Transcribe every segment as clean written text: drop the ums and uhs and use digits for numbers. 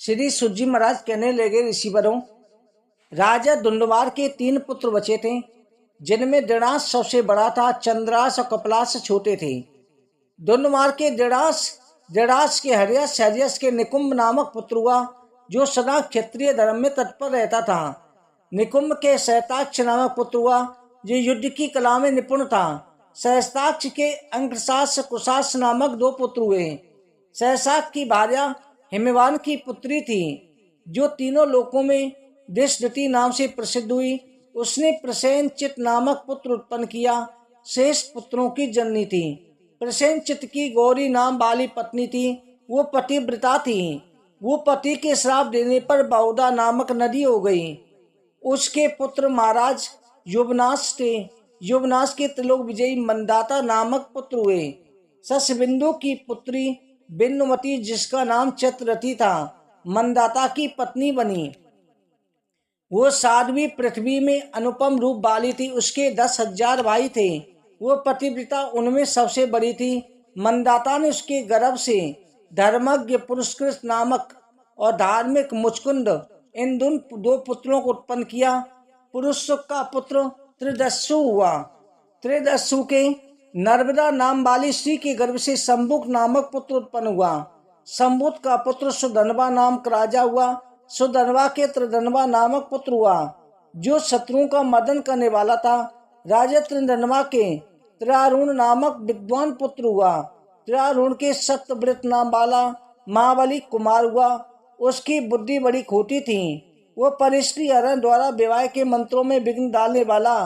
श्री सुजी महाराज कहने लगे, ऋषिवरों, राजा धुंधमार के 3 पुत्र बचे थे, जिनमें दृढ़ास सबसे बड़ा था, चंद्रास और कपिलास छोटे थे। धुंधमार के दृढ़ास के हर्यस के निकुंभ नामक पुत्र हुआ, जो सदा क्षत्रिय धर्म में तत्पर रहता था। निकुंभ के सहस्त्राक्ष नामक पुत्र हुआ, जो युद्ध की कला में निपुण था। सहस्त्राक्ष के अंकशास कुशास नामक 2 पुत्र हुए। सहस्त्राक्ष की भार्या हिमवान की पुत्री थी, जो तीनों लोकों में दृष्टि नाम से प्रसिद्ध हुई। उसने प्रसेनचित नामक पुत्र उत्पन्न किया, शेष पुत्रों की जननी थी। प्रसेनचित की गौरी नाम वाली पत्नी थी, वो पतिव्रता थी। वो पति के श्राप देने पर बहुधा नामक नदी हो गई। उसके पुत्र महाराज युवनाश थे। युवनाश के त्रिलोक विजयी मंदाता नामक पुत्र हुए। शशबिंदु की पुत्री बिंदुमती, जिसका नाम चतुरथी था, मंदाता की पत्नी बनी। वो साध्वी पृथ्वी में अनुपम रूप वाली थी। उसके 10,000 भाई थे। वो पतिव्रता उनमें सबसे बड़ी थी। मंदाता ने उसके गर्भ से धर्मज्ञ पुरुषकृत नामक और धार्मिक मुचकुंद, इन 2 पुत्रों को उत्पन्न किया। पुरुष का पुत्र त्रिदस्यु हुआ। त्रिदस्यु के नर्मदा नाम वाली स्त्री के गर्भ से शंभुक नामक पुत्र उत्पन्न हुआ। शंभुक का पुत्र सुधनवा नाम का राजा हुआ। सुधनवा के त्रिधनवा नामक पुत्र हुआ, जो शत्रुओं का मदन करने वाला था। राजा त्रिधनवा के त्रियारुण नामक विद्वान पुत्र हुआ। त्रियारुण के सत्यव्रत नाम वाला महाबली कुमार हुआ। उसकी बुद्धि बड़ी खोटी थी। वो परिस्त्री हरण द्वारा विवाह के मंत्रों में विघ्न डालने वाला।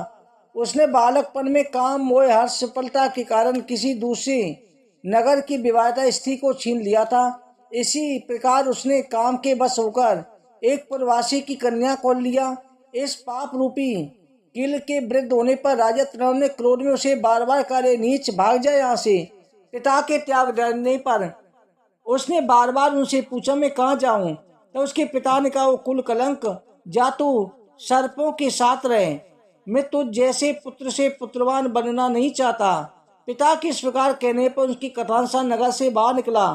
उसने बालकपन में काम मोह हर्ष सफलता के कारण किसी दूसरे नगर की विवाहिता स्त्री को छीन लिया था। इसी प्रकार उसने काम के वश होकर एक प्रवासी की कन्या को लिया। इस पाप रूपी किल के वृद्ध होने पर राजा त्रिनवन ने क्रोध में उसे बार बार करे, नीच भाग जाए यहाँ से। पिता के त्याग देने पर उसने बार बार उनसे पूछा, मैं कहाँ जाऊं? तो उसके पिता ने कहा, वो कुल कलंक, जा तू सर्पों के साथ रहे। मैं तुझ जैसे पुत्र से पुत्रवान बनना नहीं चाहता। पिता के इस प्रकार कहने पर उसकी कथानुसार नगर से बाहर निकला।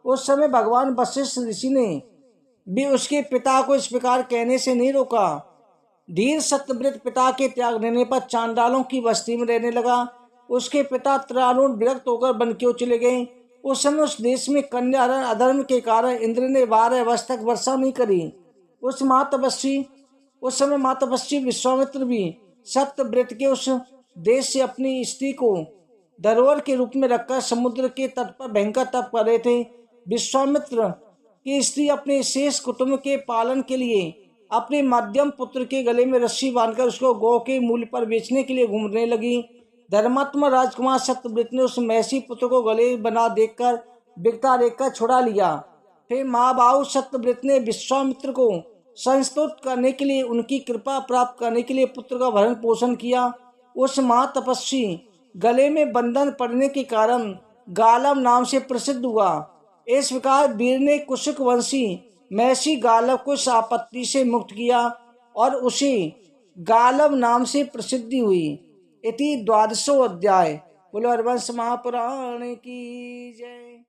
उस समय भगवान वशिष्ठ ऋषि ने भी उसके पिता को इस प्रकार कहने से नहीं रोका। धीर सत्यव्रत पिता के त्याग देने पर चांडालों की बस्ती में रहने लगा। उसके पिता त्रियारुण विरक्त होकर वन की ओर चले गए। उस समय उस देश में कन्या अधर्म के कारण इंद्र ने 12 वर्ष तक वर्षा नहीं करी। उस समय महातपस्वी विश्वामित्र भी सत्यव्रत के उस देश से अपनी स्त्री को धरोहर के रूप में रखकर समुद्र के तट पर भयंकर तप कर रहे थे। विश्वामित्र की स्त्री अपने शेष कुटुंब के पालन के लिए अपने मध्यम पुत्र के गले में रस्सी बांधकर उसको गौ के मूल्य पर बेचने के लिए घूमने लगी। धर्मात्मा राजकुमार सत्यव्रत ने उस मैसी पुत्र को गले बना देखकर बिकता देखकर छुड़ा लिया। फिर महाबाहु सत्यव्रत ने विश्वामित्र को संस्तुत करने के लिए, उनकी कृपा प्राप्त करने के लिए पुत्र का भरण पोषण किया। उस महातपस्वी गले में बंधन पड़ने के कारण गालव नाम से प्रसिद्ध हुआ। इस प्रकार वीर ने कुशुक वंशी मैसी गालव को इस आपत्ति से मुक्त किया और उसे गालव नाम से प्रसिद्धि हुई। इति 12वां अध्याय। बोलो हरवंश महापुराण की जय।